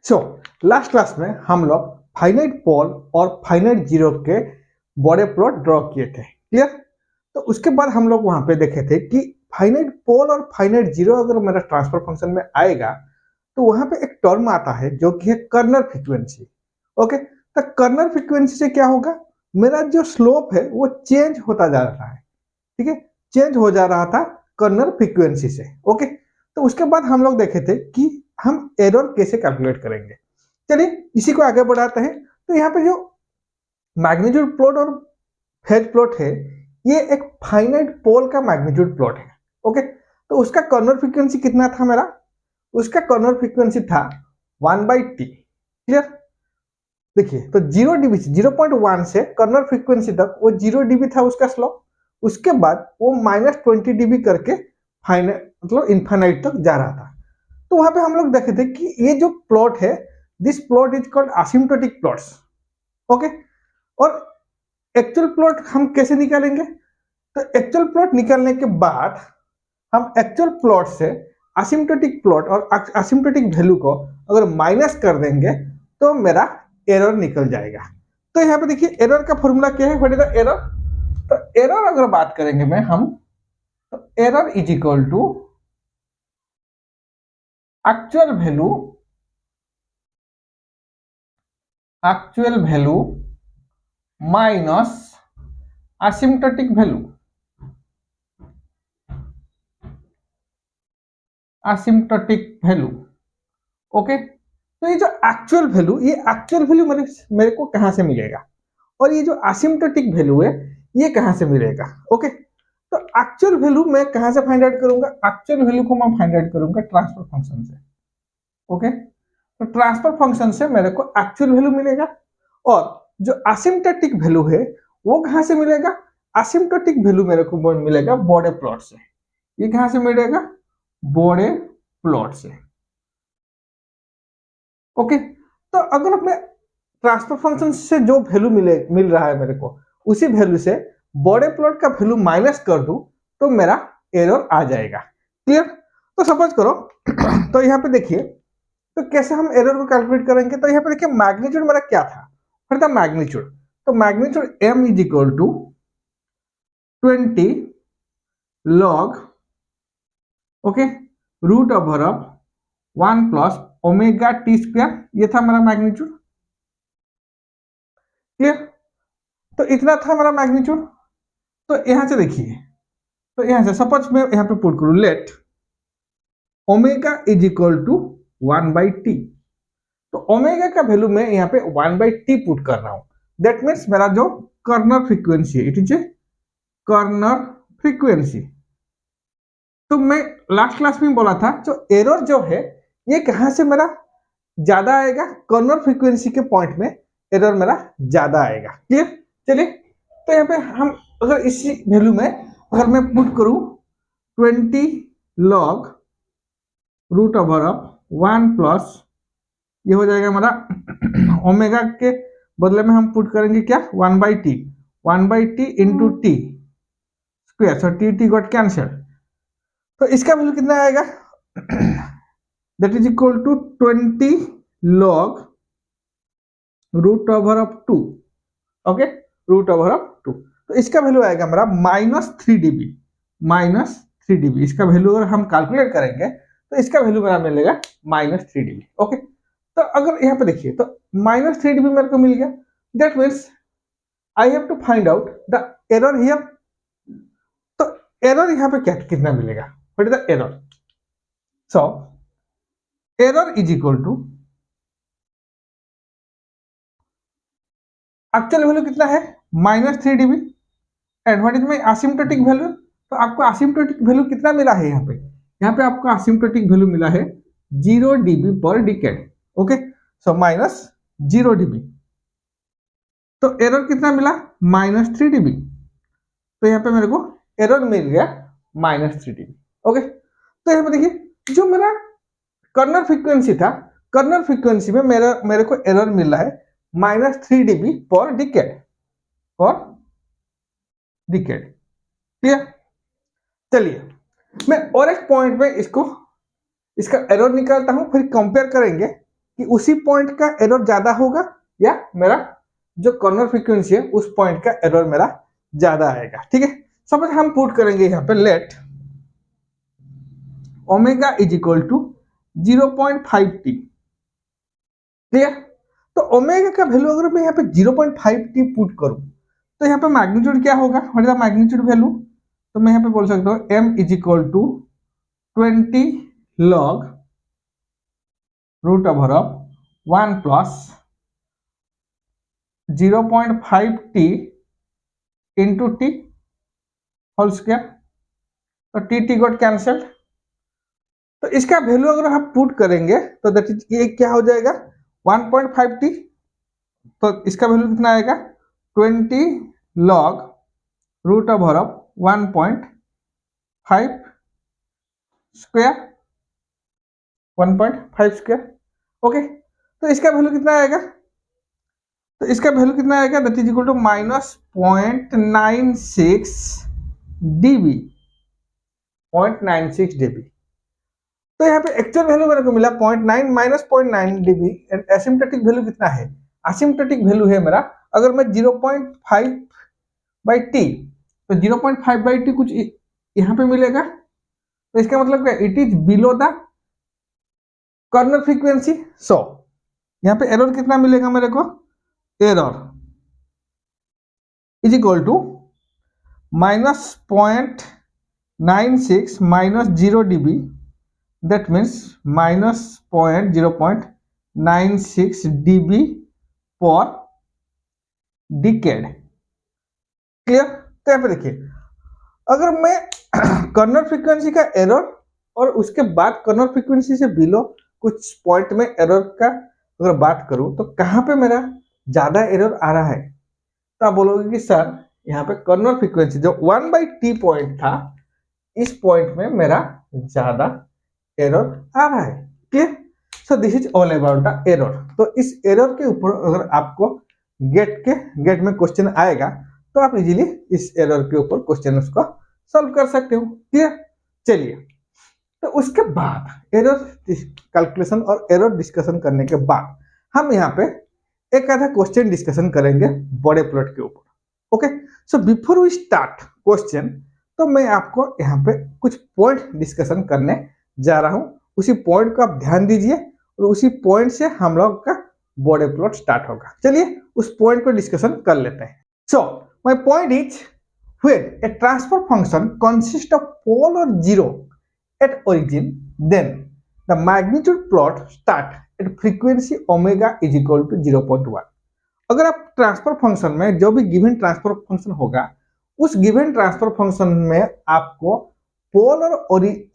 So last class में हम लोग फाइनाइट पोल और फाइनाइट जीरो के बड़े प्लॉट ड्रॉ किए थे, क्लियर। तो उसके बाद हम लोग वहां पे देखे थे कि फाइनाइट पोल और फाइनाइट जीरो अगर मेरा ट्रांसफर फंक्शन में आएगा तो वहां पे एक टर्म आता है जो कि है कर्नल फ्रीक्वेंसी। ओके, तो कर्नल फ्रीक्वेंसी से क्या होगा, मेरा जो स्लोप है वो चेंज होता जा रहा है, ठीक है, चेंज हो जा रहा था कर्नल फ्रीक्वेंसी से। ओके, तो उसके बाद हम लोग देखे थे कि हम एरर कैसे कैलकुलेट करेंगे। चलिए इसी को आगे बढ़ाते हैं। तो यहाँ पे जो मैग्नीट्यूड प्लॉट और फेज प्लॉट है ये एक फाइनाइट पोल का मैग्नीट्यूड प्लॉट है। ओके, तो उसका कर्नल फ्रीक्वेंसी कितना था मेरा, उसका कर्नल फ्रीक्वेंसी था 1/t, क्लियर। देखिए तो 0 dB 0.1 से कर्नल फ्रीक्वेंसी तक वो 0 dB था उसका स्लोप, उसके बाद वो -20 dB करके फाइनाइट मतलब इनफाइनाइट तक जा रहा था। तो वहां पे हम लोग देखे थे कि ये जो प्लॉट है this plot is called asymptotic plots. Okay, और एक्चुअल प्लॉट हम कैसे निकालेंगे, तो एक्चुअल प्लॉट निकालने के बाद हम एक्चुअल प्लॉट से असिम्प्टोटिक प्लॉट और असिम्प्टोटिक वैल्यू को अगर माइनस कर देंगे तो मेरा एरर निकल जाएगा। तो यहाँ पे देखिए एरर का फॉर्मूला क्या है, व्हाट इज द एरर। तो एरर अगर बात करेंगे में हम, तो error is equal to actual value minus asymptotic value, okay. तो ये जो एक्चुअल वैल्यू, ये एक्चुअल वैल्यू मेरे को कहां से मिलेगा, और ये जो asymptotic वैल्यू है ये कहां से मिलेगा। ओके, तो एक्चुअल वैल्यू मैं कहां से फाइंड आउट करूंगा, एक्चुअल वैल्यू को मैं फाइंड आउट करूंगा ट्रांसफर फंक्शन से। ओके, तो ट्रांसफर फंक्शन से मेरे को एक्चुअल वैल्यू मिलेगा, और जो asymptotic वैल्यू है वो कहां से मिलेगा, asymptotic वैल्यू मेरे को मिलेगा बॉर्डर प्लॉट से। ये कहां से मिलेगा, बॉर्डर प्लॉट से। ओके, तो अगर अपने ट्रांसफर फंक्शन से जो वैल्यू मिल रहा है मेरे को, उसी वैल्यू से बॉर्डर प्लॉट का वैल्यू माइनस कर दूं तो मेरा एरर आ जाएगा, क्लियर। तो सपोज करो तो यहाँ पे देखिए, तो कैसे हम एरर को कैलकुलेट करेंगे। तो यहाँ पे देखिए मैग्नीट्यूड मेरा क्या था, फिर था मैग्नीट्यूड। तो magnitude m is equal to 20 log, okay, root over of 1 plus omega T square, ये था मेरा मैग्नीट्यूड, क्लियर। तो इतना था मेरा मैग्नीट्यूड। तो यहां से देखिए, तो यहां से सपोज मैं यहां पे पुट करूं let omega is equal to 1/t। तो ओमेगा का वैल्यू मैं यहाँ पे 1/t पुट कर रहा हूं। दैट मीन्स मेरा जो कर्नल फ्रीक्वेंसी है it is a corner frequency. तो मैं लास्ट क्लास में बोला था जो एरर जो है ये कहां से मेरा ज्यादा आएगा, कर्नल फ्रीक्वेंसी के पॉइंट में एरर मेरा ज्यादा आएगा, क्लियर। चलिए तो यहाँ पे हम अगर इसी वैल्यू में अगर मैं पुट करूं 20 log root over of 1 plus, ये हो जाएगा हमारा ओमेगा के बदले में हम पुट करेंगे क्या 1/t into T square, so T got cancel. तो इसका वैल्यू कितना आएगा, that is equal to 20 log root over of 2, okay, root over of 2। तो इसका वैल्यू आएगा मेरा -3 dB। इसका वैल्यू अगर हम कैलकुलेट करेंगे तो इसका वैल्यू मेरा मिलेगा -3 dB। ओके, तो अगर यहाँ पे देखिए तो -3 dB मेरे को मिल गया, that means I have to find out the error here. तो एरर यहाँ पे क्या कितना मिलेगा, what is the error. So error is equal to actual value कितना है -3 dB, and what is my asymptotic value. तो आपको एसिम्प्टोटिक वैल्यू कितना मिला है, यहाँ पे आपको एसिम्प्टोटिक वैल्यू मिला है 0 dB पर डिकेड। ओके, सो -0 dB। तो एरर कितना मिला -3 dB। तो यहाँ पे मेरे को एरर मिल गया -3 dB। ओके, तो यहाँ पे देखिए जो मेरा कर्नल फ्रीक्वेंसी था, कर्नल फ्रीक्वेंसी में मेरे को एरर मिल रहा है -3 dB पर डिकेड, क्लियर। चलिए मैं और एक पॉइंट में इसका एरर निकालता हूं, फिर कंपेयर करेंगे कि उसी पॉइंट का एरर ज्यादा होगा या मेरा जो कॉर्नर फ्रीक्वेंसी है उस पॉइंट का एरर मेरा ज्यादा आएगा। ठीक है, सपोज हम पुट करेंगे यहाँ पे let omega is equal to 0.5t। Clear? तो ओमेगा का वैल्यू अगर मैं यहाँ पे 0.5t पुट करूं तो यहाँ पे मैग्नीट्यूड क्या होगा, what is the magnitude value? तो मैं यहाँ पे बोल सकता हूँ m is equal to 20 log root over of 1 plus 0.5t into T whole square. So T got cancelled. तो इसका वैल्यू अगर आप पुट करेंगे तो दैट इज ये क्या हो जाएगा 1.5t। तो इसका वैल्यू कितना आएगा 20 log root over of 1.5 square 1.5 square. Okay, तो इसका वैल्यू कितना आएगा? तो इसका वैल्यू कितना आएगा that is equal to -0.96 dB 0.96 dB। तो यहाँ पे एक्चुअल वैल्यू मेरे को मिला 0.9 minus 0.9 dB and asymptotic value कितना है? एसिम्प्टोटिक वैल्यू है मेरा अगर मैं 0.5 बाई टी, तो 0.5 बाई टी कुछ यहाँ पे मिलेगा। तो इसका मतलब क्या, it is below the corner frequency. So यहाँ पे एरर कितना मिलेगा मेरे को? Error is equal to -0.96 minus 0 dB, that means -0.96 dB per decade. Clear? तो यहाँ पे देखिए अगर मैं कॉर्नर फ्रीक्वेंसी का एरर और उसके बाद कॉर्नर फ्रीक्वेंसी से बिलो कुछ पॉइंट में एरर का अगर बात करूं तो कहां पे मेरा ज्यादा एरर आ रहा है? तो आप बोलोगे कि सर यहाँ पे कॉर्नर फ्रीक्वेंसी जो 1/t पॉइंट था इस पॉइंट में मेरा ज्यादा एरर आ रहा है। Clear? So this is all about the error. तो इस एरर के ऊपर अगर आपको गेट में क्वेश्चन आएगा तो आप इजीली इस एरर के ऊपर क्वेश्चन उसको सॉल्व कर सकते हो। क्लियर? चलिए, तो उसके बाद एरर कैलकुलेशन और एरर डिस्कशन करने के बाद हम यहाँ पे एक आधा क्वेश्चन डिस्कशन करेंगे बड़े प्लॉट के ऊपर। Okay, so before we start question, तो मैं आपको यहाँ पे कुछ पॉइंट डिस्कशन करने जा रहा हूँ। उसी पॉइंट को आप ध्यान दीजिए और उसी पॉइंट से हम लोग का बॉडी प्लॉट स्टार्ट होगा। चलिए उस पॉइंट को डिस्कशन कर लेते हैं। So my point is when a transfer function consists of pole or zero at origin, then the magnitude plot start at frequency omega is equal to 0.1। अगर आप transfer function में जो भी गिवन ट्रांसफर फंक्शन होगा उस given transfer function में आपको पोल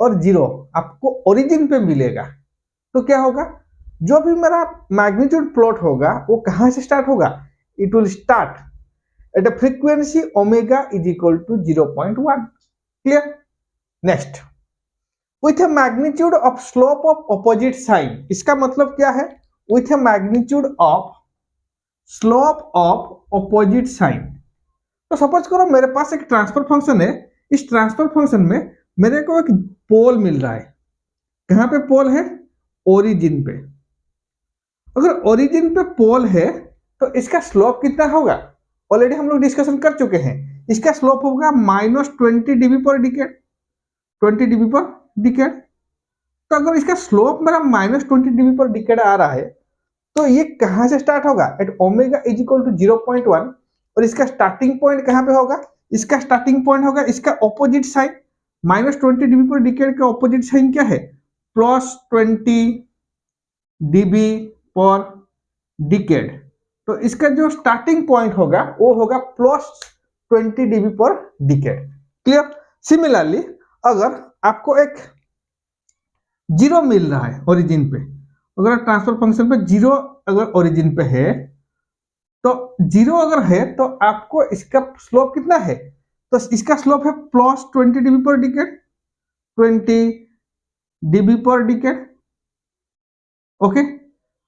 और जीरो आपको ओरिजिन पे मिलेगा, तो क्या होगा? जो भी मेरा मैग्नीट्यूड प्लॉट होगा वो कहां से स्टार्ट होगा? It will start at a frequency omega is equal to 0.1। clear? Next, with a magnitude of slope of opposite sign। इसका मतलब क्या है? with a magnitude of slope of opposite sign। तो सपोज करो मेरे पास एक ट्रांसफर फंक्शन है, इस ट्रांसफर फंक्शन में मेरे को एक पोल मिल रहा है। कहां पे पोल है? ओरिजिन पे। अगर ओरिजिन पे पोल है तो इसका स्लोप कितना होगा? ऑलरेडी हम लोग डिस्कशन कर चुके हैं। इसका स्लोप होगा -20 dB per decade, 20 dB per decade. तो अगर इसका स्लोप मेरा -20 dB पर डिकेड आ रहा है तो ये कहां से स्टार्ट होगा? At omega is equal to 0.1। और इसका स्टार्टिंग पॉइंट कहां पे होगा? इसका स्टार्टिंग पॉइंट होगा इसका opposite sign. -20 dB per decade का ऑपोजिट साइन क्या है? +20 dB पर डिकेड। तो इसका जो स्टार्टिंग पॉइंट होगा वो होगा +20 dB per decade. Clear? Similarly अगर आपको एक जीरो मिल रहा है ओरिजिन पे, अगर ट्रांसफर फंक्शन पे जीरो अगर ओरिजिन पे है तो जीरो अगर है तो आपको इसका स्लोप कितना है? तो इसका स्लोप है +20 dB per decade, 20 dB per decade. Okay,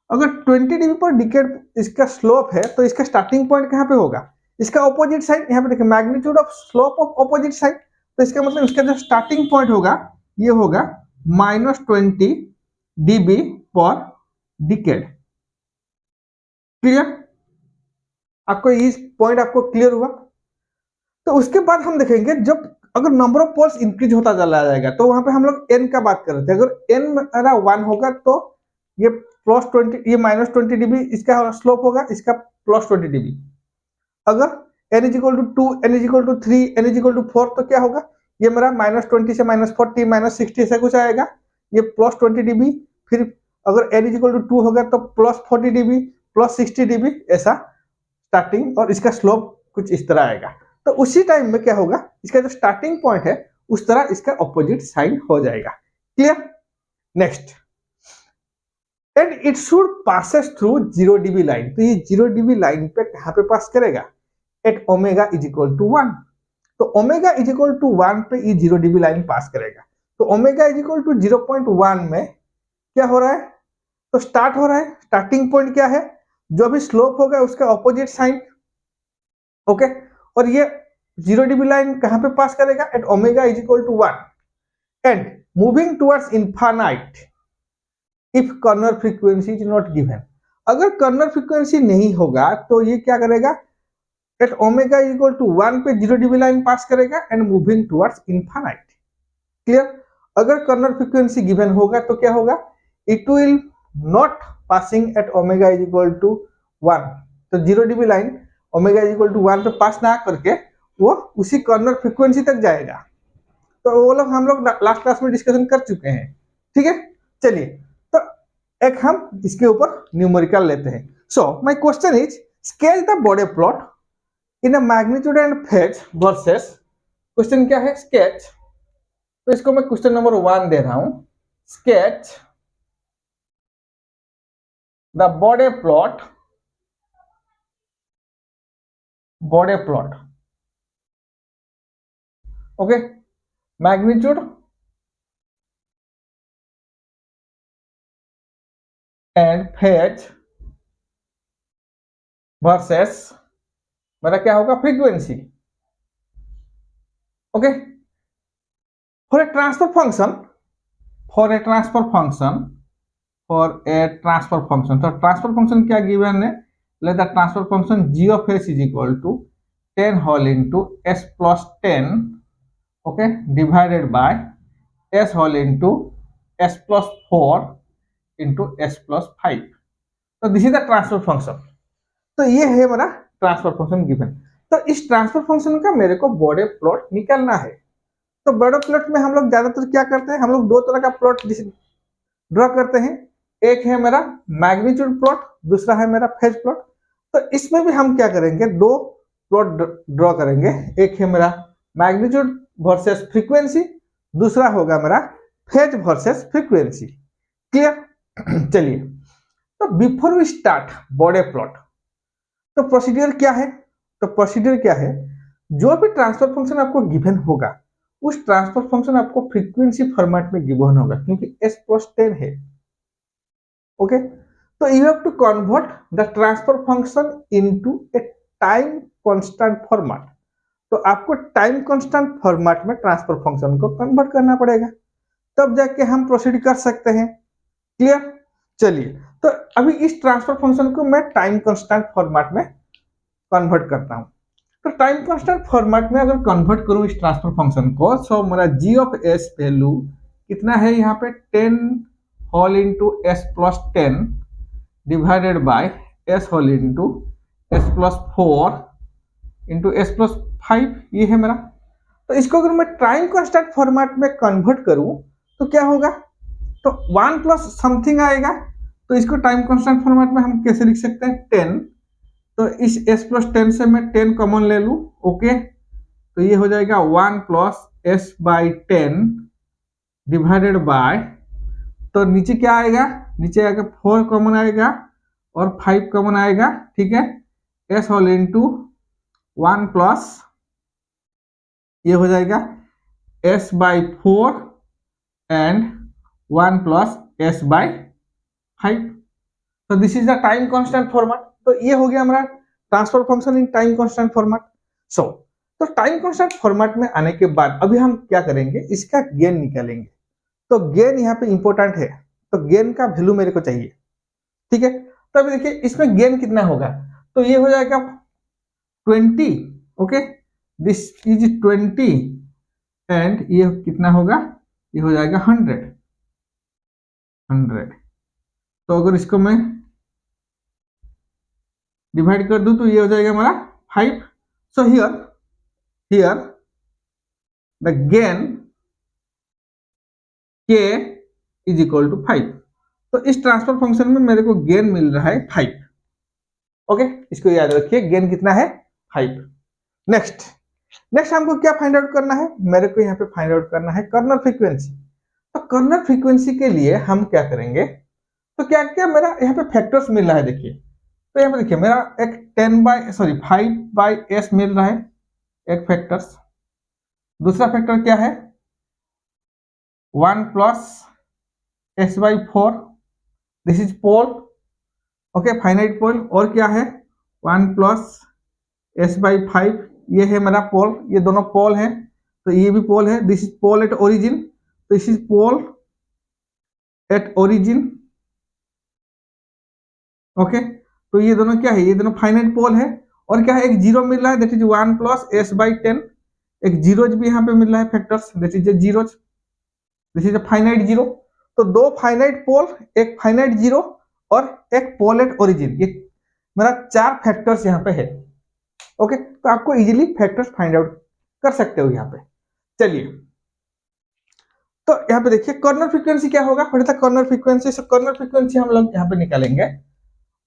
अगर 20 dB पर डिकेड इसका स्लोप है तो इसका स्टार्टिंग पॉइंट कहां पे होगा? इसका ऑपोजिट साइड। यहाँ पे देखिए magnitude of slope of opposite side, तो इसका मतलब इसका जो स्टार्टिंग पॉइंट होगा ये होगा -20 dB पर डिकेड। क्लियर? आपको इस पॉइंट आपको क्लियर हुआ? तो उसके बाद हम देखेंगे जब अगर नंबर ऑफ पोल्स इंक्रीज होता चला जाएगा तो वहां पे हम लोग एन का बात कर रहे थे। अगर एन मेरा 1 होगा तो ये +20, ये -20 dB इसका स्लोप होगा, इसका +20 dB। अगर n is equal to 2, n is equal to 3, n is equal to 4 तो क्या होगा, ये मेरा -20 से -40 -60 ऐसा कुछ आएगा, ये +20 dB। फिर अगर n इज इक्वल टू 2 होगा तो +40 dB, +60 dB ऐसा स्टार्टिंग, और इसका स्लोप कुछ इस तरह आएगा। तो उसी टाइम में क्या होगा, इसका जो स्टार्टिंग पॉइंट है उस तरह इसका ऑपोजिट साइन हो जाएगा। Clear? Next, and it should passes through 0 dB line. तो ये 0 dB लाइन पे कहां पे पास करेगा, eight omega is equal to 1। तो ओमेगा इज इक्वल टू 1 पे ये 0 dB लाइन पास करेगा। तो ओमेगा इज इक्वल टू 0.1 में क्या हो रहा है, तो स्टार्ट हो रहा है, स्टार्टिंग पॉइंट क्या है, जो भी स्लोप होगा उसका ऑपोजिट साइन। ओके, और ये 0 dB लाइन कहां पे पास करेगा, eight omega is equal to 1 and moving towards infinite if corner frequency is not given. अगर कॉर्नर फ्रीक्वेंसी नहीं होगा तो ये क्या करेगा, eight omega is equal to 1 पे 0 dB लाइन पास करेगा and moving towards infinite. Clear? अगर कॉर्नर फ्रीक्वेंसी गिवन होगा तो क्या होगा, it will not passing at omega is equal to 1। तो 0 dB line omega is equal to 1 पे पास ना करके वो उसी कॉर्नर फ्रीक्वेंसी तक जाएगा। तो वो लोग हम लोग लास्ट क्लास में डिस्कशन कर चुके हैं। ठीक है, चलिए तो एक हम इसके ऊपर न्यूमेरिकल लेते हैं। So my question is sketch the Bode plot in a magnitude and phase versus. Question क्या है, स्केच। तो इसको मैं क्वेश्चन नंबर 1 दे रहा हूं, sketch the Bode plot okay, magnitude and phase versus मेरा क्या होगा, frequency. Okay, for a transfer function तो ट्रांसफर फंक्शन क्या गिवन है, let the transfer function g of s is equal to 10 whole into s plus 10 okay divided by s whole into s plus 4 into s plus 5। तो this is the transfer function. तो ये है मेरा transfer function given. तो इस transfer function का मेरे को बॉडी प्लॉट निकालना है। तो बॉडी प्लॉट में हम लोग ज्यादातर क्या करते हैं, हम लोग दो तरह का प्लॉट ड्रॉ करते हैं। एक है मेरा मैग्नीट्यूड प्लॉट, दूसरा है मेरा फेज प्लॉट। तो इसमें भी हम क्या करेंगे, दो प्लॉट ड्रॉ करेंगे। एक है मेरा मैग्नीट्यूड वर्सेस फ्रीक्वेंसी, दूसरा होगा मेरा फेज वर्सेस फ्रीक्वेंसी। क्लियर? चलिए, तो before we start Bode plot, तो प्रोसीजर क्या है, जो भी ट्रांसफर फंक्शन आपको गिवन होगा उस ट्रांसफर फंक्शन आपको फ्रीक्वेंसी फॉर्मेट में गिवन होगा, क्योंकि s प्लस 10 है। ओके, तो you have to convert the transfer function into a time constant format. तो आपको टाइम कांस्टेंट फॉर्मेट में ट्रांसफर फंक्शन को कन्वर्ट करना पड़ेगा, तब जाके हम प्रोसीड कर सकते हैं। क्लियर? चलिए, तो अभी इस ट्रांसफर फंक्शन को मैं टाइम कांस्टेंट फॉर्मेट में कन्वर्ट करता हूं। तो टाइम कांस्टेंट फॉर्मेट में अगर कन्वर्ट करूं इस ट्रांसफर फंक्शन को, सो मेरा g ऑफ s वैल्यू कितना है यहाँ पे, 10 whole into s plus 10 divided by s whole into s plus 4 into s plus 5, ये है मेरा। तो इसको अगर मैं टाइम कांस्टेंट फॉर्मेट में कन्वर्ट करूं तो क्या होगा, तो 1 प्लस समथिंग आएगा। तो इसको टाइम कांस्टेंट फॉर्मेट में हम कैसे लिख सकते हैं, 10। तो इस s प्लस 10 से मैं 10 कॉमन ले लूं। ओके, तो ये हो जाएगा 1 plus s by 10 divided bye, तो नीचे क्या आएगा, नीचे आएगा 4 कॉमन आएगा और 5 कॉमन आएगा। ठीक है, s होल इंटू 1 प्लस ये हो जाएगा s by 4 and 1 plus s by 5। तो this is the time constant format. तो ये हो गया हमारा transfer function in time constant format. So तो टाइम कांस्टेंट फॉर्मेट में आने के बाद अभी हम क्या करेंगे, इसका गेन निकालेंगे। तो गेन यहाँ पे इंपॉर्टेंट है, तो गेन का वैल्यू मेरे को चाहिए। ठीक है। तो अभी देखिए इसमें गेन कितना होगा, तो ये हो जाएगा 20, ओके, दिस इज 20 एंड ये कितना होगा, ये हो जाएगा 100। तो अगर इसको मैं डिवाइड कर दूं तो ये हो जाएगा हमारा 5। So here the gain k is equal to 5। तो इस ट्रांसफर फंक्शन में मेरे को गेन मिल रहा है 5। ओके, इसको याद रखिए, गेन कितना है 5। नेक्स्ट हमको क्या फाइंड आउट करना है, मेरे को यहाँ पे फाइंड आउट करना है कर्नल फ्रीक्वेंसी। तो कर्नल फ्रीक्वेंसी के लिए हम क्या करेंगे, तो क्या क्या मेरा यहाँ पे फैक्टर्स मिल रहा है, देखिए तो यहाँ पे देखिए मेरा एक 5/s मिल रहा है, एक फैक्टर्स। दूसरा फैक्टर क्या है 1 + s/4, this is pole, okay, finite pole. और क्या है 1 + s/5, ये है मेरा पोल, ये दोनों पोल हैं, तो ये भी पोल है, this is pole at origin, this is pole at origin, okay. तो ये दोनों क्या है, ये दोनों फाइनाइट पोल है। और क्या है, एक जीरो मिल रहा है, दैट इज 1 + s/10, एक जीरोज भी यहाँ पे मिल रहा है factors, that is zeros, this is a finite zero. तो दो फाइनाइट पोल, एक फाइनाइट जीरो और एक पोल एट ओरिजिन, ये मेरा 4 फैक्टर्स यहाँ पे है, ओके। तो आपको इजीली फैक्टर्स फाइंड आउट कर सकते हो यहाँ पे। चलिए, तो यहाँ पे देखिए कर्नल फ्रीक्वेंसी क्या होगा, what is the corner frequency. So corner frequency हम लोग यहाँ पे निकालेंगे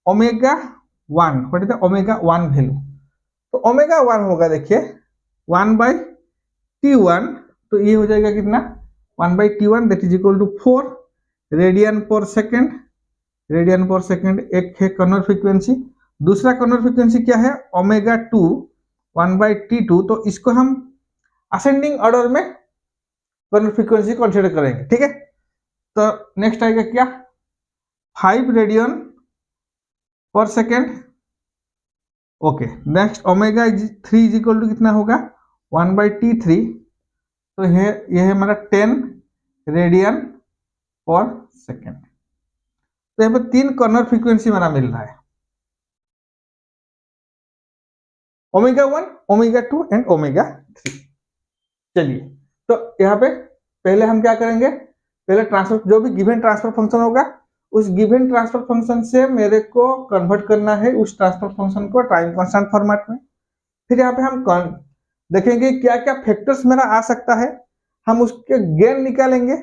ω1, व्हाट इज द ω1 वैल्यू। तो ω1 होगा देखिए 1/T1, तो ये हो जाएगा कितना 1/T1, that is equal to 4 radian per second, radian per second एक है कर्नल फ्रीक्वेंसी। दूसरा कर्नल फ्रीक्वेंसी क्या है ω2 1/T2, तो इसको हम असेंडिंग ऑर्डर में कर्नल फ्रीक्वेंसी कंसीडर करेंगे, ठीक है। तो नेक्स्ट आएगा क्या 5 radian per second, okay. Next ω3 is equal to कितना होगा 1/T3, तो ये है हमारा 10 रेडियन पर सेकेंड। तो यहाँ पे 3 कर्नल फ्रीक्वेंसी हमारा मिल रहा है ω1, ω2 एंड ω3। चलिए, तो यहाँ पे पहले हम क्या करेंगे, पहले ट्रांसफर, जो भी गिवन ट्रांसफर फंक्शन होगा उस गिवन ट्रांसफर फंक्शन से मेरे को कन्वर्ट करना है उस ट्रांसफर फंक्शन को टाइम कांस्टेंट फॉर्मेट में। फिर यहाँ पे हम देखेंगे क्या क्या फैक्टर्स मेरा आ सकता है, हम उसके गेन निकालेंगे,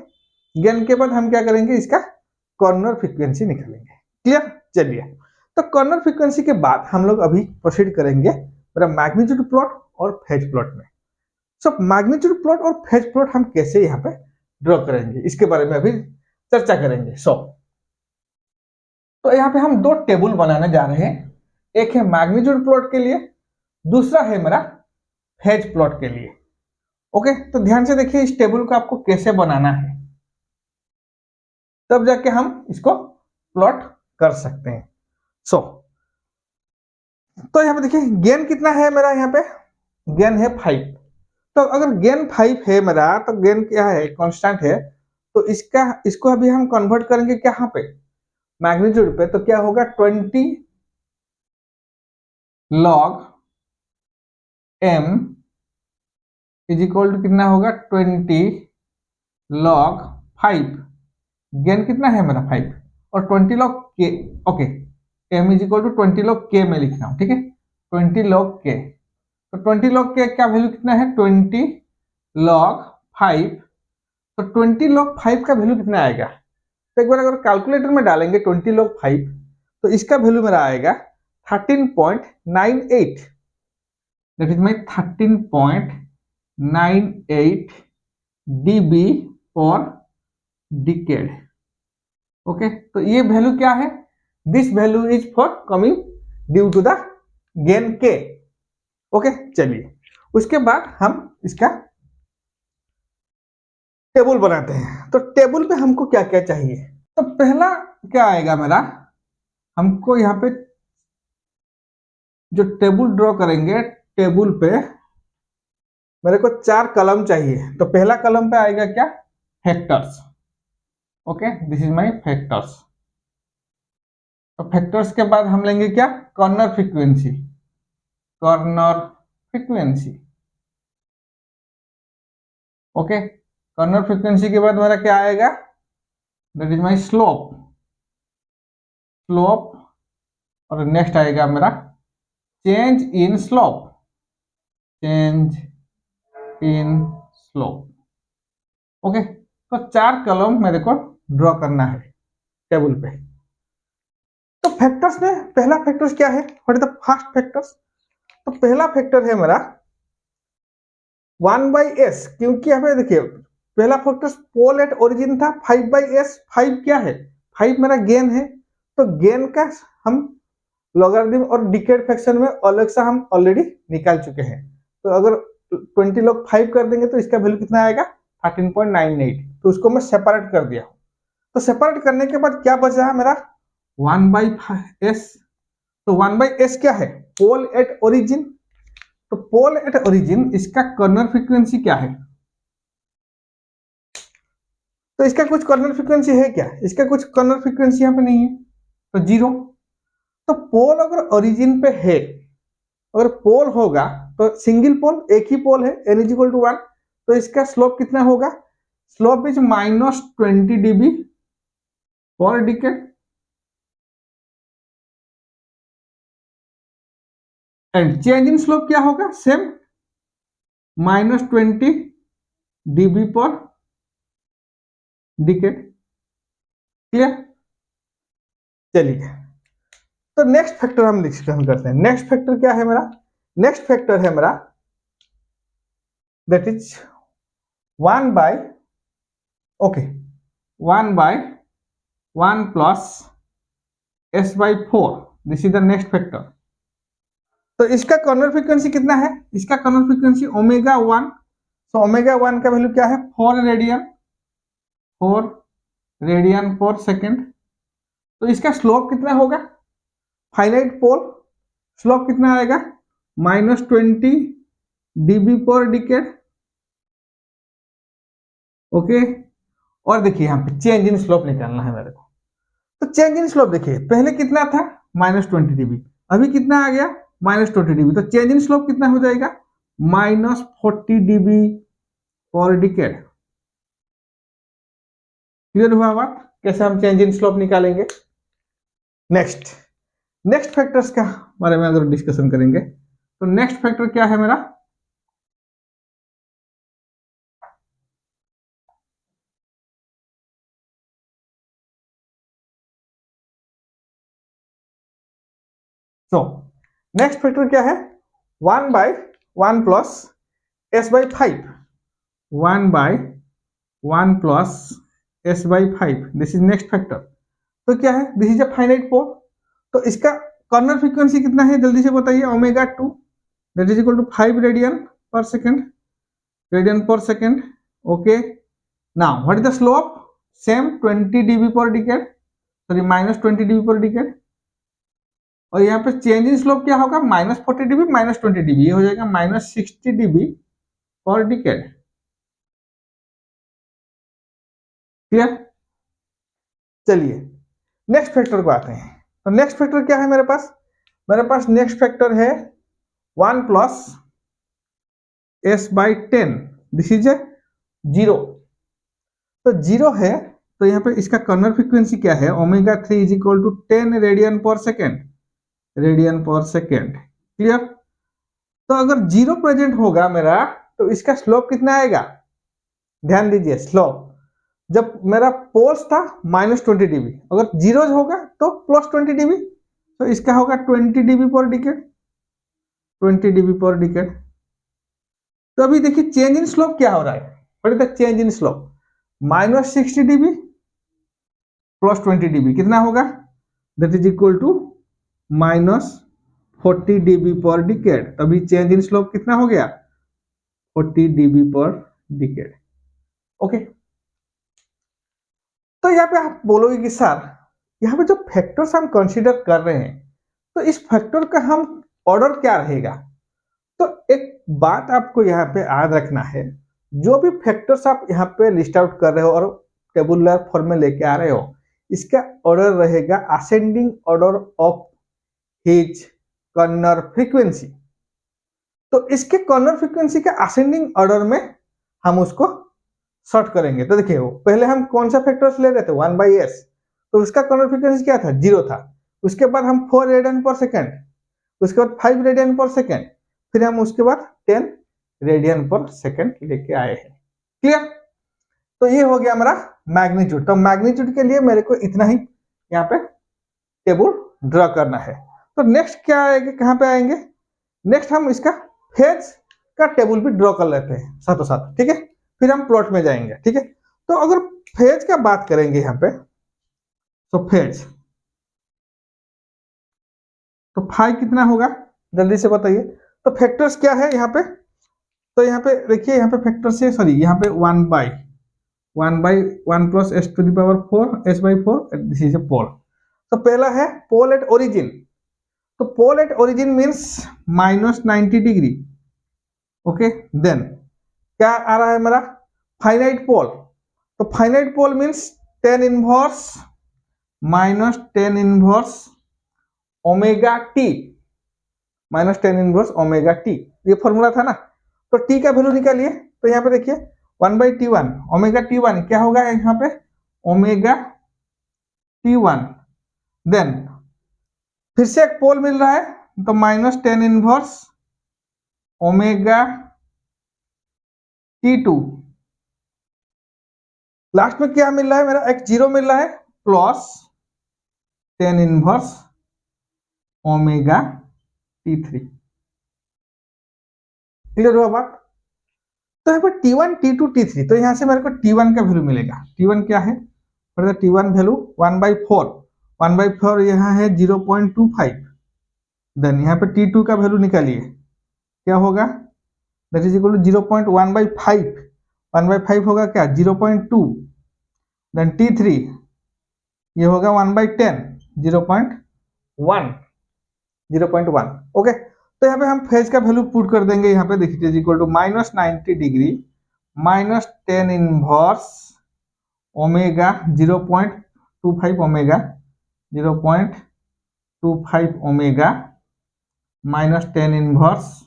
गेन के बाद हम क्या करेंगे इसका कर्नल फ्रीक्वेंसी निकालेंगे। क्लियर। चलिए, तो कर्नल फ्रीक्वेंसी के बाद हम लोग अभी प्रोसीड करेंगे मेरा मैग्नीट्यूड प्लॉट और फेज प्लॉट में। सो मैग्नीट्यूड प्लॉट और फेज प्लॉट हम कैसे यहाँ पे ड्रॉ करेंगे, इसके बारे में अभी चर्चा करेंगे। तो यहाँ पे हम 2 टेबल बनाने जा रहे हैं, एक है मैग्नीट्यूड प्लॉट के लिए, दूसरा है मेरा फेज प्लॉट के लिए, ओके। तो ध्यान से देखिए इस टेबल को आपको कैसे बनाना है, तब जाके हम इसको प्लॉट कर सकते हैं। तो यहाँ पे देखिए गेन कितना है मेरा, यहाँ पे गेन है 5। तो अगर गेन 5 है मेरा, तो गेन क्या है कांस्टेंट है, तो इसको अभी हम कन्वर्ट करेंगे क्या यहाँ पे मैग्नीट्यूड पे, तो क्या होगा 20 log m is equal to कितना होगा 20 log 5। गेन कितना है मेरा 5 और 20 log k, okay. m is equal to 20 log k में लिख रहा हूं, ठीक है, 20 log k। तो 20 log k क्या वैल्यू कितना है 20 log 5, तो 20 log 5 का वैल्यू कितना आएगा, तो एक बार अगर कैलकुलेटर में डालेंगे 20 log 5, तो इसका वैल्यू मेरा आएगा 13.98, that is my 13.98 dB per decade, okay. तो ये वैल्यू क्या है, this value is for coming due to the gain के, ओके। चलिए, उसके बाद हम इसका टेबल बनाते हैं। तो टेबल पे हमको क्या क्या चाहिए, तो पहला क्या आएगा मेरा, हमको यहाँ पे जो टेबल ड्रॉ करेंगे, टेबल पे मेरे को 4 कलम चाहिए। तो पहला कलम पे आएगा क्या factors, okay, this is my factors. तो फैक्टर्स के बाद हम लेंगे क्या, corner frequency, corner frequency. Okay, corner frequency के बाद मेरा क्या आएगा, that is my slope, slope, और नेक्स्ट आएगा मेरा change in slope, change in slope. Okay, तो 4 कॉलम मेरे को ड्रॉ करना है टेबल पे। तो फैक्टर्स में पहला फैक्टर्स क्या है, what is the first factors. तो पहला फैक्टर है मेरा 1/s, क्योंकि यहाँ पे देखिए पहला फैक्टर्स पोल एट ओरिजिन था, 5/s, 5 क्या है, 5 मेरा गेन है, तो गेन का हम लॉगरिथम और डिकेड फ्रैक्शन में अलग से हम ऑलरेडी निकाल चुके हैं। तो अगर 20 लोग 5 कर देंगे तो इसका वैल्यू कितना आएगा, 13.98। तो उसको मैं सेपरेट कर दिया। तो सेपरेट करने के बाद क्या बच रहा है मेरा 1/s। तो 1/s क्या है, पोल एट ओरिजिन। तो पोल एट ओरिजिन इसका कॉर्नर फ्रीक्वेंसी क्या है, तो इसका कुछ कॉर्नर फ्रीक्वेंसी है क्या, इसका कुछ कॉर्नर फ्रीक्वेंसी यहाँ पे नहीं है, तो 0। तो पोल अगर ओरिजिन पे है, अगर पोल होगा तो सिंगल पोल, एक ही पोल है, n = 1, तो इसका स्लोप कितना होगा, slope is -20 dB per decade, and change in slope क्या होगा, same -20 dB per decade. Clear, चलिए तो नेक्स्ट फैक्टर हम डिस्कशन करते हैं। नेक्स्ट फैक्टर क्या है मेरा, नेक्स्ट फैक्टर है मेरा that is 1/, okay, 1/1 plus s/4, this is the next factor. तो इसका कॉर्नर फ्रीक्वेंसी कितना है, इसका कॉर्नर फ्रीक्वेंसी ω1। तो ω1 का वैल्यू क्या है, 4 रेडियन, 4 रेडियन पर सेकेंड। तो इसका स्लोप कितना होगा, फाइनाइट पोल, स्लोप कितना आएगा, -20 dB पर डिकेड। ओके, और देखिए यहाँ पे चेंज इन स्लोप निकालना है मेरे को। तो चेंज इन स्लोप देखिए पहले कितना था, -20 dB, अभी कितना आ गया, -20 dB। तो चेंज इन स्लोप कितना हो जाएगा, -40 dB पर डिकेड। क्लियर हुआ बात, कैसे हम चेंज इन स्लोप निकालेंगे। नेक्स्ट फैक्टर्स का बारे में अगर डिस्कशन करेंगे, तो नेक्स्ट फैक्टर क्या है मेरा, तो नेक्स्ट फैक्टर क्या है, 1/1 plus s/5, 1/1 plus s/5, this is next factor. तो क्या है, this is a finite pole. तो इसका कॉर्नर फ्रीक्वेंसी कितना है, जल्दी से बताइए, ω2, that is equal to 5 radian per second, radian per second. Okay, now what is the slope, same 20 dB per decade, sorry -20 dB per decade. और यहाँ पे चेंज इन स्लोप क्या होगा, -40 dB -20 dB, ये हो जाएगा -60 dB पर डिकेड। क्लियर, चलिए next factor को आते हैं। तो नेक्स्ट फैक्टर क्या है मेरे पास नेक्स्ट फैक्टर है 1 प्लस s/10, दिस इज 0। तो 0 है, तो यहाँ पे इसका कॉर्नर फ्रीक्वेंसी क्या है, ω3 = 10 radian per second, radian per second. Clear, तो अगर 0 प्रेजेंट होगा मेरा, तो इसका स्लोप कितना आएगा, ध्यान दीजिए, स्लोप जब मेरा पोल्स था -20 dB, अगर 0 होगा तो +20 dB, तो इसका होगा 20 dB per decade, 20 dB per decade. तो अभी देखिए चेंज इन स्लोप क्या हो रहा है, what is the change in slope, -60 dB +20 dB कितना होगा, that is equal to -40 dB per decade. अभी चेंज इन स्लोप कितना हो गया, 40 dB पर डिकेड। ओके, तो यहाँ पे आप बोलोगे कि सर यहाँ पे जो फैक्टर्स हम कंसीडर कर रहे हैं, तो इस फैक्टर का हम ऑर्डर क्या रहेगा। तो एक बात आपको यहाँ पे याद रखना है, जो भी फैक्टर्स आप यहाँ पे लिस्ट आउट कर रहे हो और टेबुलर फॉर्म में लेके आ रहे हो, इसका ऑर्डर रहेगा ascending order of his corner frequency. तो इसके कॉर्नर फ्रीक्वेंसी के असेंडिंग ऑर्डर में हम उसको सॉर्ट करेंगे। तो देखिए पहले हम कौन सा फैक्टर्स ले रहे थे 1/s, तो उसका कॉर्नर फ्रीक्वेंसी क्या था 0 था। उसके बाद हम 4 रेडियन पर सेकेंड, उसके बाद 5 रेडियन पर सेकेंड, फिर हम उसके बाद 10 रेडियन पर सेकेंड लेके आए हैं। क्लियर? तो ये हो गया हमारा मैग्नीट्यूड। तो मैग्नीट्यूड के लिए मेरे को इतना ही यहाँ पे टेबल ड्रॉ करना है। तो नेक्स्ट क्या आएगा, कहाँ पे आएंगे, नेक्स्ट हम इसका फेज का टेबल भी ड्रॉ कर लेते हैं साथों साथ, ठीक है, फिर हम प्लॉट में जाएंगे। ठीक है, तो अगर फेज का बात करेंगे यहाँ पे, तो फेज तो फाई कितना होगा जल्दी से बताइए। तो फैक्टर्स क्या है यहाँ पे, तो यहाँ पे देखिए, यहाँ पे फैक्टर्स है, सॉरी यहाँ पे 1/1 plus s to the power 4 s/4, this is a pole. तो पहला है पोल एट ओरिजिन। तो pole at origin means -90 degree. Okay, then क्या आ रहा है हमारा फाइनाइट पोल। तो finite pole means tan inverse minus tan inverse omega T, minus tan inverse omega T, ये फॉर्मूला था ना। तो टी का वैल्यू निकालिए। तो यहाँ पे देखिए 1/T1 ओमेगा T1 क्या होगा यहाँ पे ओमेगा T1। देन फिर से एक पोल मिल रहा है, तो minus tan inverse omega T2। Last में क्या मिल रहा है मेरा, एक जीरो मिल रहा है, plus tan inverse omega T3। Clear हुआ बात? तो यहाँ पर T1 T2 T3, तो यहाँ से मेरे को T1 का वैल्यू मिलेगा। T1 क्या है, T1 वैल्यू 1/4 यहाँ है 0.25। देन यहाँ पे T2 का वैल्यू निकालिए, क्या होगा, दैट इज इक्वल टू 0.1/5, 1/5 होगा क्या 0.2। देन T3 ये होगा 1/10, 0.1। ओके, तो यहाँ पे हम फेज का वैल्यू पुट कर देंगे। यहाँ पे देखिए equal to -90 degree minus tan inverse omega 0.25 omega 0.25 omega minus tan inverse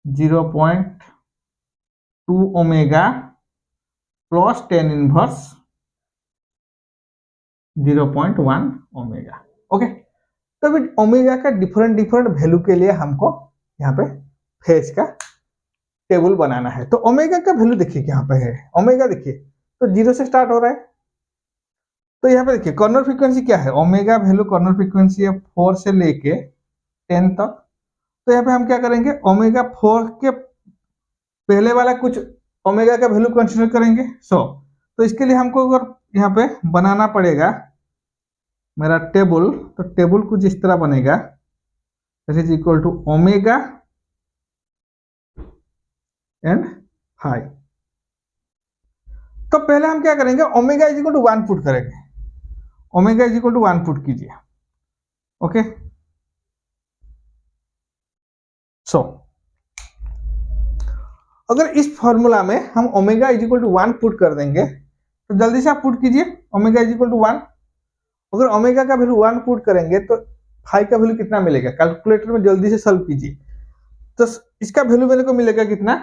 0.2 omega plus tan inverse 0.1 omega. Okay, तो अभी ओमेगा का डिफरेंट वैल्यू के लिए हमको यहाँ पे फेज का टेबल बनाना है। तो ओमेगा का वैल्यू देखिए यहाँ पे है, ओमेगा देखिए तो 0 से स्टार्ट हो रहा है। तो यहाँ पे देखिए कॉर्नर फ्रीक्वेंसी क्या है, ओमेगा वैल्यू कॉर्नर फ्रीक्वेंसी है 4 से लेके 10 तक। तो यहाँ पे हम क्या करेंगे, ओमेगा 4 के पहले वाला कुछ ओमेगा का वैल्यू कंसीडर करेंगे 100। तो इसके लिए हमको अगर यहाँ पे बनाना पड़ेगा मेरा टेबल, तो टेबल कुछ इस तरह बनेगा, that is equal to omega and phi. तो पहले हम क्या करेंगे, omega is equal to 1 put करेंगे, omega is equal to 1 put कीजिए। ओके, सो अगर इस फॉर्मूला में हम omega is equal to 1 put कर देंगे, तो जल्दी से आप पुट कीजिए ओमेगा इज इक्वल टू 1। अगर ओमेगा का वैल्यू 1 पुट करेंगे तो फाई का वैल्यू कितना मिलेगा, कैलकुलेटर में जल्दी से सॉल्व कीजिए। तो इसका वैल्यू मेरे को मिलेगा कितना,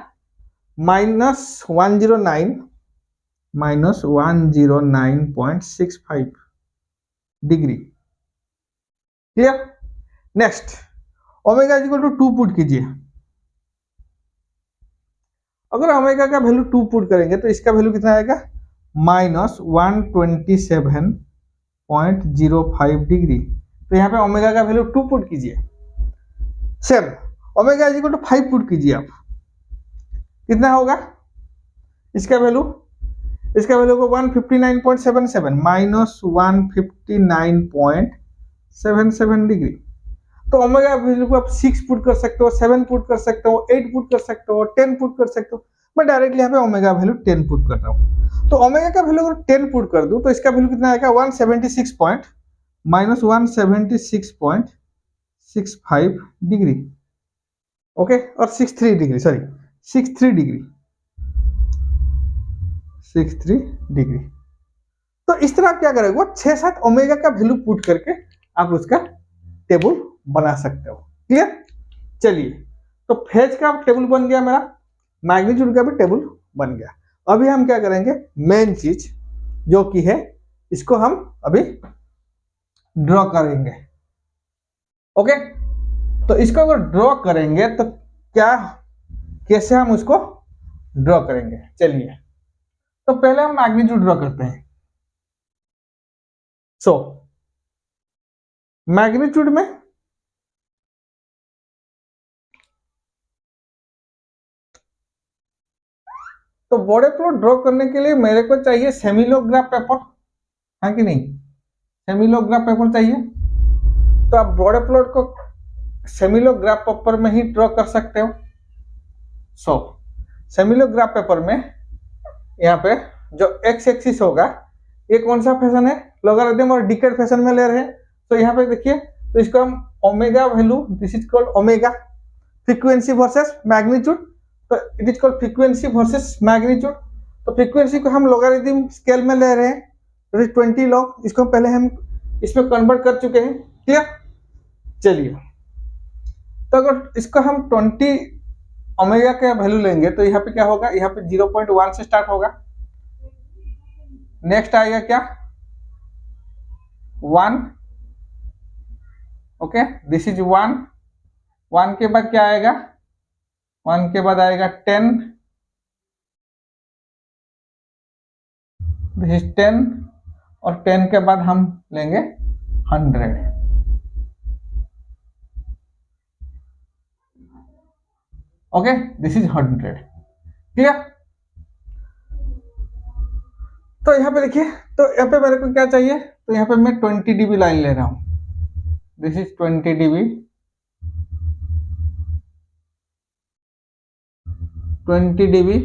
-109.65 degree. Clear? Next omega is equal to 2 put कीजिए। अगर ओमेगा का वैल्यू 2 पुट करेंगे तो इसका वैल्यू कितना आएगा, -127.05 डिग्री। तो यहाँ पे ओमेगा का वैल्यू 2 पुट कीजिए। Same omega is equal to 5 put कीजिए आप, कितना होगा इसका वैल्यू, इसका वैल्यू को 159.77 -159.77 डिग्री। तो ओमेगा वैल्यू को आप 6 पुट कर सकते हो, 7 पुट कर सकते हो, 8 पुट कर सकते हो, 10 पुट कर सकते हो। मैं डायरेक्टली यहाँ पे ओमेगा वैल्यू 10 पुट कर रहा हूँ। तो ओमेगा का वैल्यू अगर 10 पुट कर दूं तो इसका वैल्यू कितना आएगा, 176.65 डिग्री। ओके, और 63 डिग्री, सॉरी 63 डिग्री, 63 डिग्री। तो इस तरह आप क्या करेंगे, वो 6-7 ओमेगा का वैल्यू पुट करके आप उसका टेबल बना सकते हो। क्लियर? चलिए, तो फेज का टेबल बन गया मेरा, मैग्नीट्यूड का भी टेबल बन गया। अभी हम क्या करेंगे, मेन चीज जो कि है इसको हम अभी ड्रॉ करेंगे। ओके, तो इसको अगर ड्रॉ करेंगे तो क्या, कैसे हम उसको ड्रॉ करेंगे, चलिए तो पहले हम मैग्नीट्यूड ड्रॉ करते हैं। सो मैग्नीट्यूड में तो बॉडी प्लॉट ड्रॉ करने के लिए मेरे को चाहिए सेमिलोग्राफ पेपर, है कि नहीं, सेमिलोग्राफ पेपर चाहिए। तो आप बॉडी प्लॉट को सेमिलोग्राफ पेपर में ही ड्रॉ कर सकते हो। सो सेमिलोग्राफ पेपर में यहाँ पे जो एक्स एक्सिस होगा, ये कौन सा फैशन है, लॉगरिथम और डिकेड फैशन में ले रहे हैं। तो यहाँ पे देखिए, तो इसको हम omega value, this is called omega, frequency versus magnitude, तो it is called frequency versus magnitude. तो फ्रीक्वेंसी को हम लॉगरिथम स्केल में ले रहे हैं, तो 20 लॉग, इसको पहले हम इसमें कन्वर्ट कर चुके हैं। क्लियर? चलिए, तो अगर इसको हम 20 ओमेगा का वैल्यू लेंगे तो यहाँ पे क्या होगा, यहाँ पे 0.1 से स्टार्ट होगा, नेक्स्ट आएगा क्या 1, ओके, दिस इज 1, 1 के बाद क्या आएगा, 1 के बाद आएगा 10, दिस इज 10, और 10 के बाद हम लेंगे 100, ओके, दिस इज 100। क्लियर? तो यहाँ पे देखिए, तो यहाँ पे मेरे को क्या चाहिए, तो यहाँ पे मैं 20 dB लाइन ले रहा हूं, दिस इज 20 dB, 20 dB,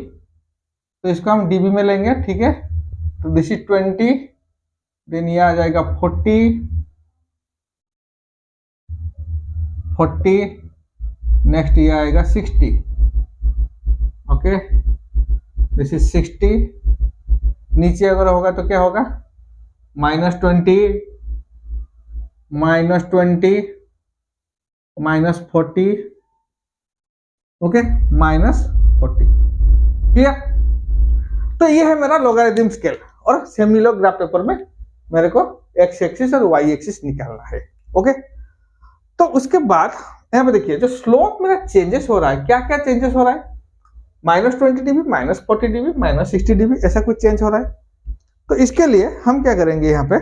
तो इसको हम dB में लेंगे, ठीक है। तो दिस इज 20, देन ये आ जाएगा 40, नेक्स्ट ये आएगा 60, ओके, दिस इज 60, नीचे अगर होगा तो क्या होगा, -20, -20, -40, ओके, -40। क्लियर? तो ये है मेरा लॉगरिथम स्केल, और सेमिलोग्राफ पेपर में मेरे को एक्स एक्सिस और वाई एक्सिस निकालना है। ओके, तो उसके बाद यहाँ पे देखिए, जो स्लोप मेरा चेंजेस हो रहा है, क्या क्या चेंजेस हो रहा है, -20 dB, -40 dB, -60 dB, ऐसा कुछ चेंज हो रहा है। तो इसके लिए हम क्या करेंगे, यहाँ पे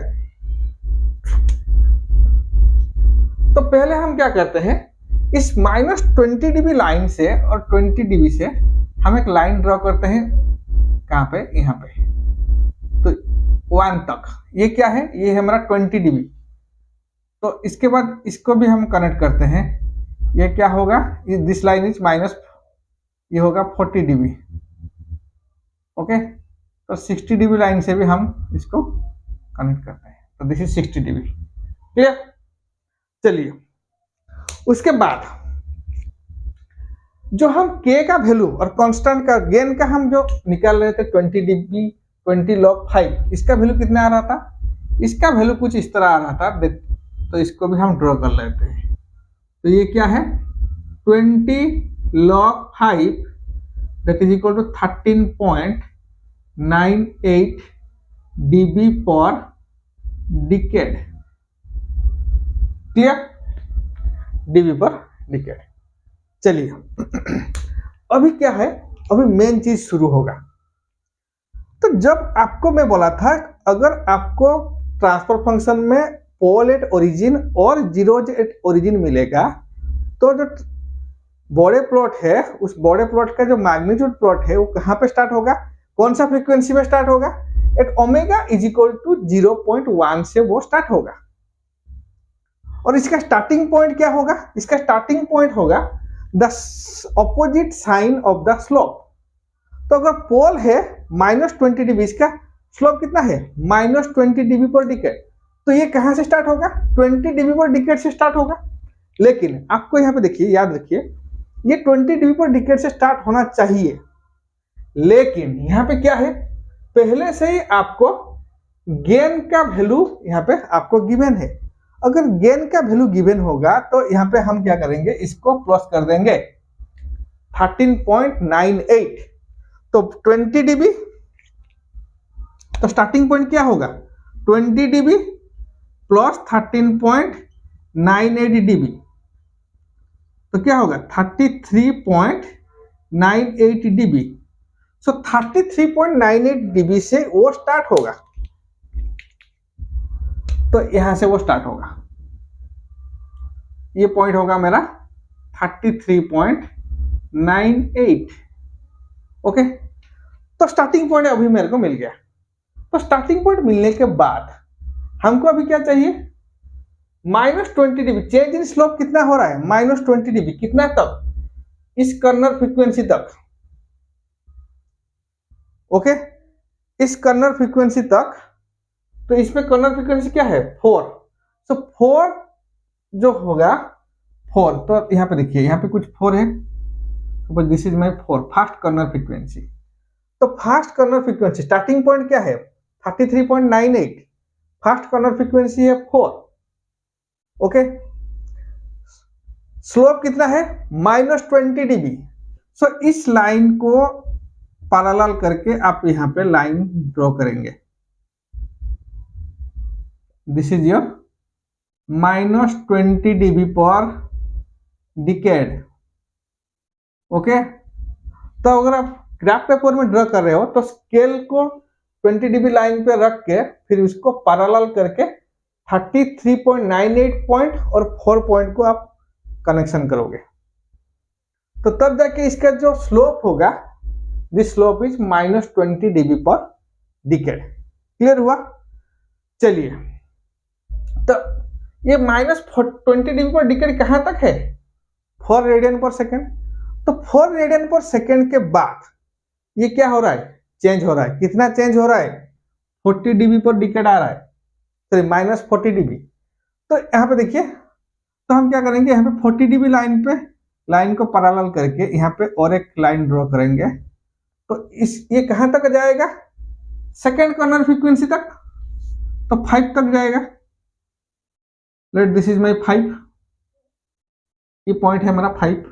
तो पहले हम क्या करते हैं, इस -20 dB लाइन से और 20 dB से हम एक लाइन ड्रॉ करते हैं, कहाँ पे, यहाँ पे, तो 1 तक, ये क्या है, ये है हमारा 20 dB। तो इसके बाद इसको भी हम कनेक्ट करते हैं, ये क्या होगा, दिस लाइन इज माइनस, ये होगा 40 dB, ओके। तो 60 dB लाइन से भी हम इसको कनेक्ट करते हैं, तो दिस इज 60 dB। क्लियर? चलिए, उसके बाद जो हम k का वैल्यू और कांस्टेंट का गेन का हम जो निकाल रहे थे 20 dB 20 log 5, इसका वैल्यू कितना आ रहा था, इसका वैल्यू कुछ इस तरह आ रहा था, तो इसको भी हम ड्रॉ कर लेते हैं। तो ये क्या है, 20 log 5 that is equal to 13.98 dB per decade. Clear? dB per decade. चलिए, अभी क्या है, अभी मेन चीज शुरू होगा। तो जब आपको मैं बोला था, अगर आपको ट्रांसफर फंक्शन में पोल एट ओरिजिन और जीरोज एट ओरिजिन मिलेगा, तो जो बॉडी प्लॉट है, उस बॉडी प्लॉट का जो मैग्नीट्यूड प्लॉट है वो कहाँ पे स्टार्ट होगा, कौन सा फ्रीक्वेंसी में स्टार्ट होगा, at omega is equal to 0.1 से वो स्टार्ट होगा। और इसका स्टार्टिंग पॉइंट क्या होगा, इसका स्टार्टिंग पॉइंट होगा the opposite sign of the slope. तो अगर पोल है -20 dB, इसका स्लोप कितना है, -20 dB पर डिकेड, तो ये कहां से स्टार्ट होगा, 20 dB पर डिकेड से स्टार्ट होगा। लेकिन आपको यहाँ पे देखिए, याद रखिए, ये 20 dB पर डिकेड से स्टार्ट होना चाहिए, लेकिन यहाँ पे क्या है, पहले से ही आपको गेन का वैल्यू यहाँ पे आपको गिवन है। अगर गेन का वैल्यू गिवन होगा तो यहाँ पे हम क्या करेंगे, इसको प्लस कर देंगे 13.98, तो 20 dB, तो स्टार्टिंग पॉइंट क्या होगा 20 dB प्लस 13.98 dB, तो क्या होगा 33.98 dB। सो 33.98 dB से वो स्टार्ट होगा, तो यहां से वो स्टार्ट होगा, ये पॉइंट होगा मेरा 33.98। ओके, तो स्टार्टिंग पॉइंट अभी मेरे को मिल गया। तो स्टार्टिंग पॉइंट मिलने के बाद हमको अभी क्या चाहिए, -20 dB। चेंज इन स्लोप कितना हो रहा है, -20 dB। कितना तक, इस कर्नल फ्रीक्वेंसी तक। ओके, इस कर्नल फ्रीक्वेंसी तक। तो इसमें कर्नल फ्रीक्वेंसी क्या है 4, तो 4 जो होगा 4, तो यहाँ पे देखिए यहाँ पे कुछ 4 है, तो this is my 4 first corner frequency. तो first corner frequency starting point क्या है 33.98, फास्ट कर्नल फ्रीक्वेंसी है 4। ओके, स्लोप कितना है -20 dB। सो इस लाइन को पैरेलल करके आप यहाँ पे लाइन ड्रॉ करेंगे, this is your -20 dB per decade. Okay, तो अगर आप ग्राफ पेपर में ड्रॉ कर रहे हो तो स्केल को 20 dB लाइन पे रख के फिर उसको पैरेलल करके 33.98 पॉइंट और 4 पॉइंट को आप कनेक्शन करोगे, तो तब जाके इसका जो स्लोप होगा, this slope is -20 dB per decade. Clear हुआ? चलिए, तो ये -20 dB पर डिकेड कहां तक है 4 रेडियन पर सेकेंड। तो 4 रेडियन पर सेकेंड के बाद ये क्या हो रहा है, चेंज हो रहा है। कितना चेंज हो रहा है 40 dB पर डिकेड आ रहा है, सॉरी -40 dB। तो यहाँ पे देखिए, तो हम क्या करेंगे, यहाँ पे 40 dB लाइन को पैरेलल करके यहाँ पे और एक लाइन ड्रॉ करेंगे। तो ये कहां तक जाएगा, सेकेंड कर्नल फ्रीक्वेंसी तक, तो 5 तक जाएगा। लेट दिस इज माय 5, ये पॉइंट है मेरा 5।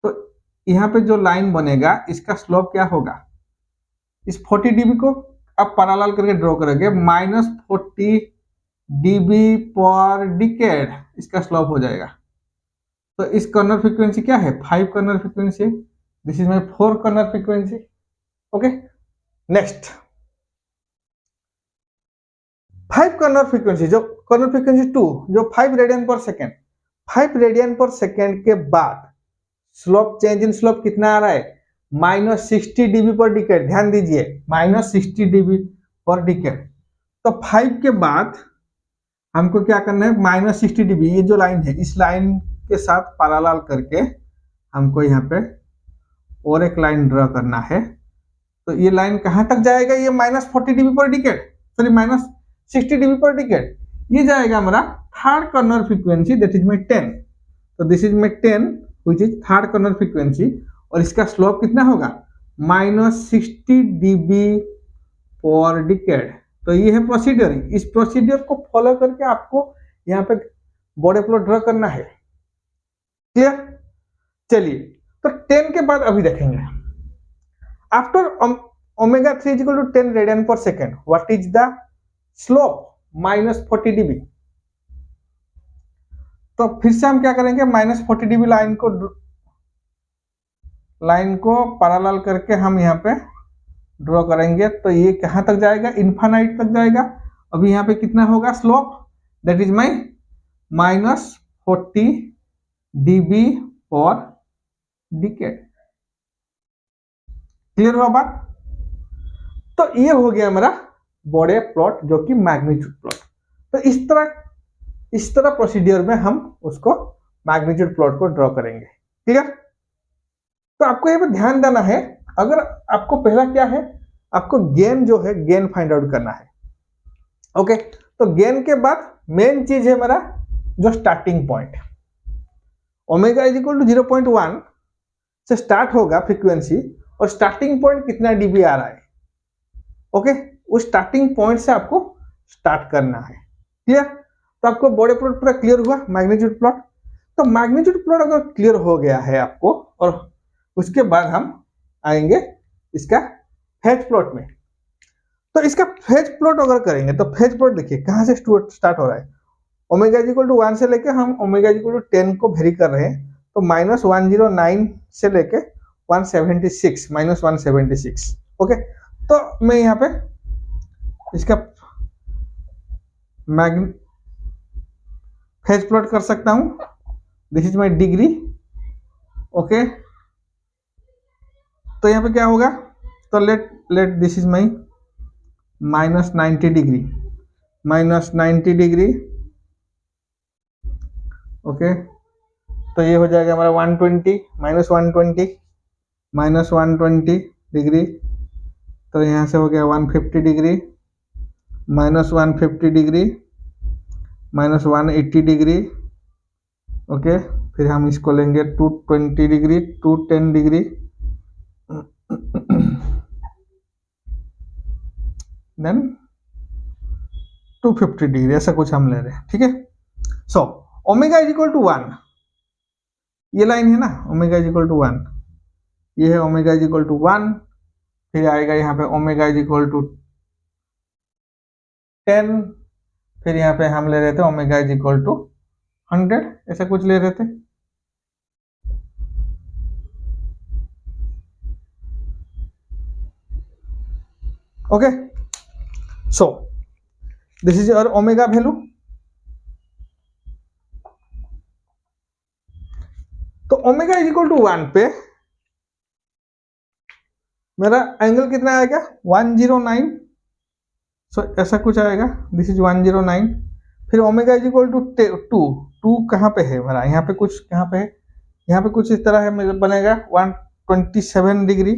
तो यहाँ पे जो लाइन बनेगा इसका स्लोप क्या होगा, इस 40 dB को आप पैरेलल करके ड्रॉ करेंगे, -40 dB पर डिकेड इसका स्लोप हो जाएगा। तो इस कर्नल फ्रीक्वेंसी क्या है 5 corner frequency, this is my 4 corner frequency. Okay, next 5 corner frequency, जो कर्नल फ्रीक्वेंसी 2 जो 5 radian per second, 5 radian per second के बाद स्लोप, चेंज इन स्लोप कितना आ रहा है -60 dB पर डिकेड। ध्यान दीजिए -60 dB पर डिकेड। तो 5 के बाद हमको क्या करना है, -60 dB, ये जो लाइन है इस लाइन के साथ पैरेलल करके हमको यहाँ पे और एक लाइन ड्रॉ करना है। तो ये लाइन कहां तक जाएगा, ये -40 dB per decade, sorry -60 dB per decade, ये जाएगा हमारा third corner frequency, that is my 10। तो this is my 10 which is third corner frequency, और इसका स्लोप कितना होगा -60 dB पर डिकेड। तो ये है प्रोसीजर, इस प्रोसीजर को फॉलो करके आपको यहाँ पे बॉडी प्लॉट ड्रॉ करना है। क्लियर? चलिए, तो 10 के बाद अभी देखेंगे, after omega 3 equal to 10 radian per second, what is the slope -40 dB। तो फिर से हम क्या करेंगे, -40 dB लाइन को पैरेलल करके हम यहाँ पे ड्रॉ करेंगे। तो ये कहां तक जाएगा, इन्फानाइट तक जाएगा। अभी यहाँ पे कितना होगा slope, that is my -40 dB per decade. Clear हुआ बात? तो ये हो गया मेरा बॉडी प्लॉट, जो कि मैग्नीट्यूड प्लॉट। तो इस तरह प्रोसीजर में हम उसको मैग्नीट्यूड प्लॉट को ड्रॉ करेंगे। क्लियर? तो आपको ये भी ध्यान देना है, अगर आपको पहला क्या है, आपको गेन जो है गेन फाइंड आउट करना है। ओके, तो गेन के बाद मेन चीज है मेरा जो starting point, omega is equal to 0.1 से स्टार्ट होगा फ्रीक्वेंसी, और स्टार्टिंग पॉइंट कितना डीबी आ रहा है। ओके, उस स्टार्टिंग पॉइंट से आपको स्टार्ट करना है। क्लियर? तो आपको बॉडी प्लॉट पूरा क्लियर हुआ, मैग्नीट्यूड प्लॉट। तो मैग्नीट्यूड प्लॉट अगर क्लियर हो गया है आपको, और उसके बाद हम आएंगे इसका फेज प्लॉट में। तो इसका फेज प्लॉट अगर करेंगे तो फेज प्लॉट देखिए कहाँ से स्टार्ट हो रहा है। ओमेगा इक्वल टू 1 से लेके हम ओमेगा इक्वल टू 10 को वेरी कर रहे हैं, तो -109 से लेके 176 -176। ओके, तो मैं यहाँ पे इसका फेज प्लॉट कर सकता हूं। This is my degree. Okay, तो यहाँ पे क्या होगा, तो let this is my -90 degree, -90 degree. Okay, तो ये हो जाएगा हमारा 120 -120 डिग्री। तो यहाँ से हो गया 150 डिग्री, -150 डिग्री, -180 डिग्री। ओके, फिर हम इसको लेंगे 220 डिग्री, 210 डिग्री, देन 250 डिग्री, ऐसा कुछ हम ले रहे हैं। ठीक है, so omega is equal to 1, ये लाइन है ना, ओमेगा इज इक्वल टू 1, ये है ओमेगा इज इक्वल टू 1। फिर आएगा यहाँ पे ओमेगा इज इक्वल टू 10, फिर यहाँ पे हम ले रहे थे ओमेगा इज इक्वल टू 100, ऐसा कुछ ले रहे थे। Okay, so this is your omega value. तो ओमेगा इज इक्वल टू 1 पे मेरा एंगल कितना आएगा, 109। सो ऐसा कुछ आएगा, दिस इज 109। फिर ओमेगा इज इक्वल टू 2 कहाँ पे है मेरा, यहाँ पे कुछ, कहाँ पे है, यहाँ पे कुछ इस तरह है, मेरा बनेगा 127 degree.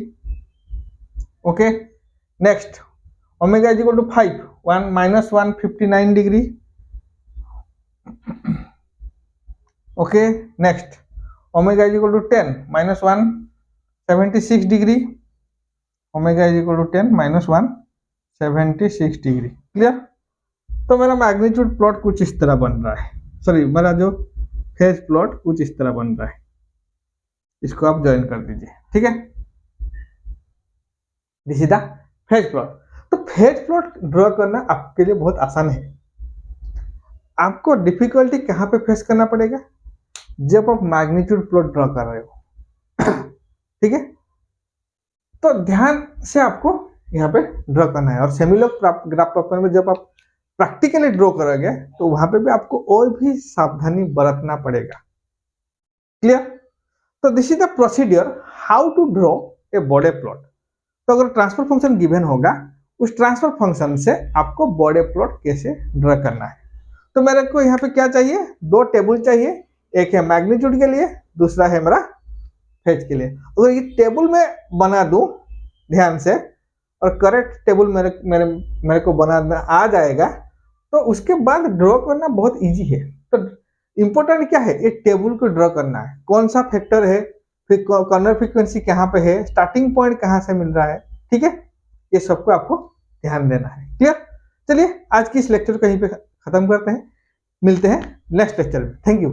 Okay, next omega is equal to 5, -159 degree. Okay, next omega is equal to 10, -176 degree. Omega is equal to 10 -176 degree. Clear? तो मेरा मैग्नीट्यूड प्लॉट कुछ इस तरह बन रहा है, सॉरी मेरा जो फेज प्लॉट कुछ इस तरह बन रहा है। इसको आप ज्वाइन कर दीजिए। ठीक है, this is the phase plot. तो फेज प्लॉट ड्रॉ करना आपके लिए बहुत आसान है। आपको डिफिकल्टी कहाँ पे फेस करना पड़ेगा, जब आप मैग्नीट्यूड प्लॉट ड्रॉ कर रहे हो। ठीक है, तो ध्यान से आपको यहाँ पे ड्रॉ करना है। और सेमिलॉग ग्राफ पेपर में जब आप प्रैक्टिकली ड्रॉ करोगे तो वहां पे भी आपको और भी सावधानी बरतना पड़ेगा। क्लियर? तो this is the procedure how to draw a Bode plot. तो अगर ट्रांसफर फंक्शन गिवन होगा, उस ट्रांसफर फंक्शन से आपको बॉडी प्लॉट कैसे ड्रॉ करना है। तो मेरे को यहाँ पे क्या चाहिए, 2 टेबल चाहिए, एक है मैग्नीट्यूड के लिए, दूसरा है मेरा फेज के लिए। अगर ये टेबल में बना दूं ध्यान से, और करेक्ट टेबल मेरे को बनाना आ जाएगा, तो उसके बाद ड्रॉ करना बहुत इजी है। तो इंपॉर्टेंट क्या है, एक टेबल को ड्रॉ करना है, कौन सा फैक्टर है, फिर कॉर्नर फ्रीक्वेंसी कहाँ पे है, स्टार्टिंग पॉइंट कहाँ से मिल रहा है। ठीक है, ये सबको आपको ध्यान देना है। क्लियर? चलिए आज की इस लेक्चर को यहीं पे खत्म करते हैं, मिलते हैं नेक्स्ट लेक्चर में। Thank you.